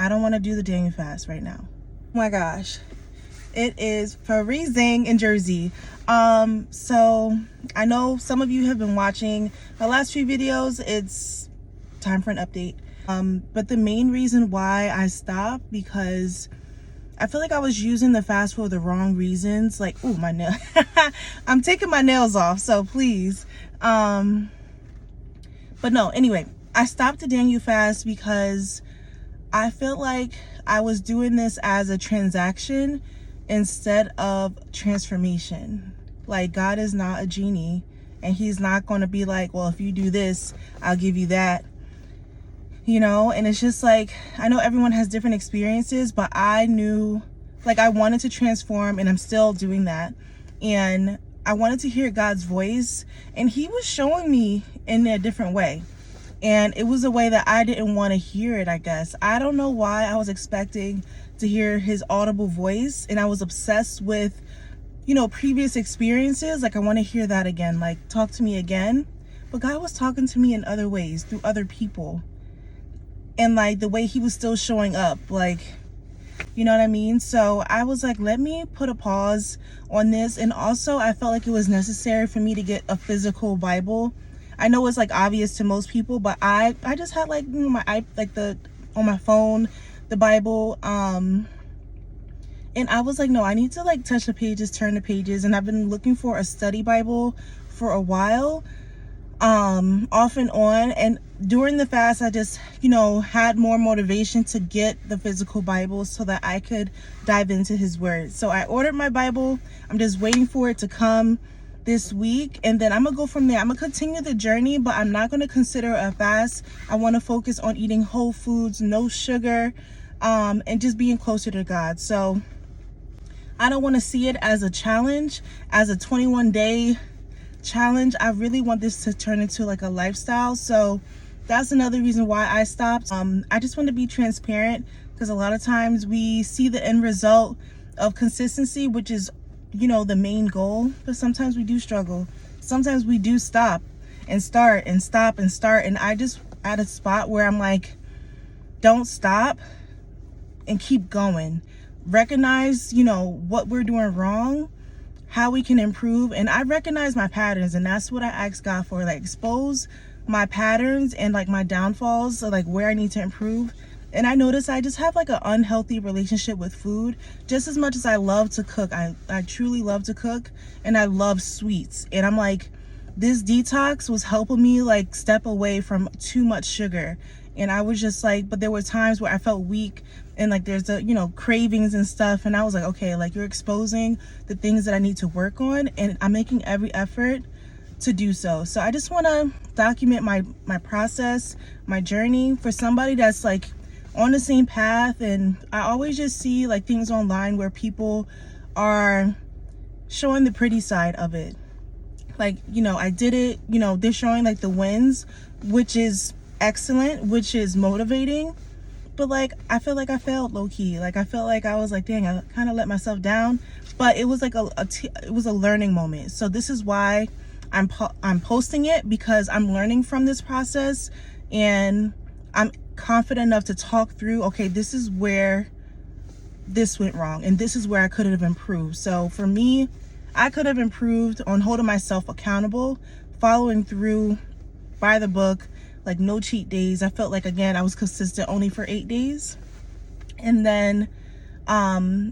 I don't want to do the Daniel fast right now. Oh my gosh, it is freezing in Jersey. So I know some of you have been watching my last few videos. It's time for an update. But the main reason why I stopped, because I feel like I was using the fast for the wrong reasons. Like, oh, my nail. I'm taking my nails off, so please. But no, anyway, I stopped the Daniel fast because I felt like I was doing this as a transaction instead of transformation. Like, God is not a genie, and he's not going to be like, well, if you do this, I'll give you that. You know, and it's just like, I know everyone has different experiences, but I knew, like, I wanted to transform, and I'm still doing that. And I wanted to hear God's voice, and he was showing me in a different way. And it was a way that I didn't want to hear it, I guess. I don't know why I was expecting to hear his audible voice, and I was obsessed with, you know, previous experiences. Like, I want to hear that again, like, talk to me again. But God was talking to me in other ways, through other people. And like the way he was still showing up, like, you know what I mean? So I was like, let me put a pause on this. And also I felt like it was necessary for me to get a physical Bible. I know it's like obvious to most people, but I just had, like, you know, on my phone, the Bible. And I was like, no, I need to like touch the pages, turn the pages. And I've been looking for a study Bible for a while, off and on. And during the fast, I just, you know, had more motivation to get the physical Bible so that I could dive into his word. So I ordered my Bible. I'm just waiting for it to come this week, and then I'm gonna go from there. I'm gonna continue the journey, but I'm not gonna consider a fast. I want to focus on eating whole foods, no sugar, and just being closer to God. So I don't want to see it as a challenge, as a 21-day challenge. I really want this to turn into like a lifestyle. So that's another reason why I stopped. I just want to be transparent, because a lot of times we see the end result of consistency, which is, you know, the main goal, but sometimes we do struggle. Sometimes we do stop and start and stop and start. And I just at a spot where I'm like, don't stop and keep going. Recognize, you know, what we're doing wrong, how we can improve. And I recognize my patterns, and that's what I ask God for, like, expose my patterns and like my downfalls, so like where I need to improve. And I notice I just have like an unhealthy relationship with food. Just as much as I love to cook, I truly love to cook, and I love sweets. And I'm like, this detox was helping me like step away from too much sugar. And I was just like, but there were times where I felt weak, and like there's you know, cravings and stuff. And I was like, okay, like, you're exposing the things that I need to work on, and I'm making every effort to do so. So I just want to document my process, my journey, for somebody that's like on the same path. And I always just see like things online where people are showing the pretty side of it. Like, you know, I did it, you know, they're showing like the wins, which is excellent, which is motivating. But like, I feel like I failed low-key. Like, I felt like I was like, dang, I kind of let myself down. But it was like it was a learning moment. So this is why I'm posting it, because I'm learning from this process, and I'm confident enough to talk through, okay, this is where this went wrong, and this is where I could have improved. So for me, I could have improved on holding myself accountable, following through by the book, like no cheat days. I felt like, again, I was consistent only for 8 days. And then,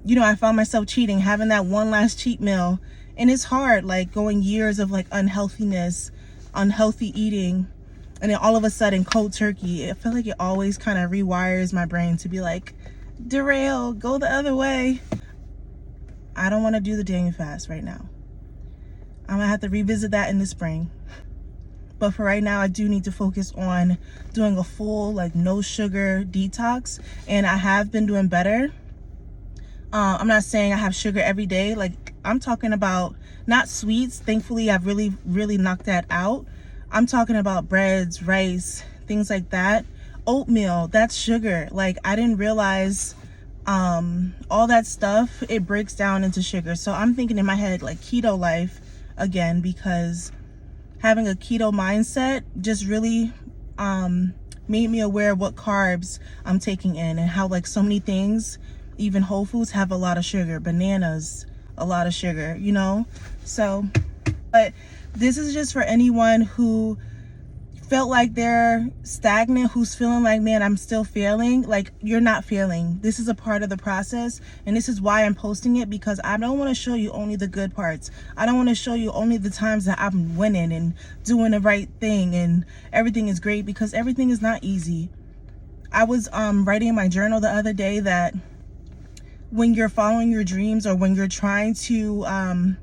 you know, I found myself cheating, having that one last cheat meal. And it's hard, like going years of like unhealthiness, unhealthy eating, and then all of a sudden cold turkey. I feel like it always kind of rewires my brain to be like, derail, go the other way. I don't want to do the Daniel fast right now. I'm gonna have to revisit that in the spring. But for right now, I do need to focus on doing a full like no sugar detox, and I have been doing better. I'm not saying I have sugar every day. Like, I'm talking about not sweets. Thankfully, I've really knocked that out. I'm talking about breads, rice, things like that. Oatmeal, that's sugar. Like, I didn't realize all that stuff, it breaks down into sugar. So I'm thinking in my head like keto life again, because having a keto mindset just really made me aware of what carbs I'm taking in, and how like so many things, even Whole Foods, have a lot of sugar. Bananas, a lot of sugar, you know. So, but this is just for anyone who felt like they're stagnant, who's feeling like, man, I'm still failing. Like, you're not failing. This is a part of the process, and this is why I'm posting it, because I don't want to show you only the good parts. I don't want to show you only the times that I'm winning and doing the right thing and everything is great, because everything is not easy. I was writing in my journal the other day that when you're following your dreams, or when you're trying to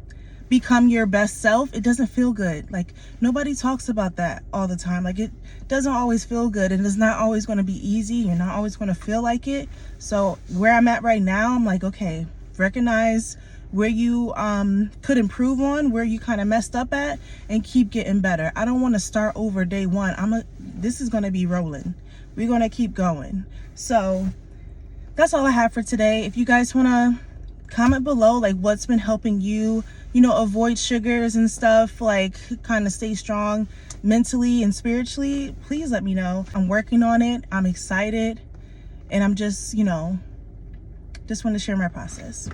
become your best self, it doesn't feel good. Like, nobody talks about that all the time. Like, it doesn't always feel good, and it's not always going to be easy. You're not always going to feel like it. So where I'm at right now, I'm like, okay, recognize where you could improve on, where you kind of messed up at, and keep getting better. I don't want to start over day one. This is going to be rolling. We're going to keep going. So that's all I have for today. If you guys want to comment below, like, what's been helping you, you know, avoid sugars and stuff, like kind of stay strong mentally and spiritually, please let me know. I'm working on it. I'm excited, and I'm just, you know, just want to share my process.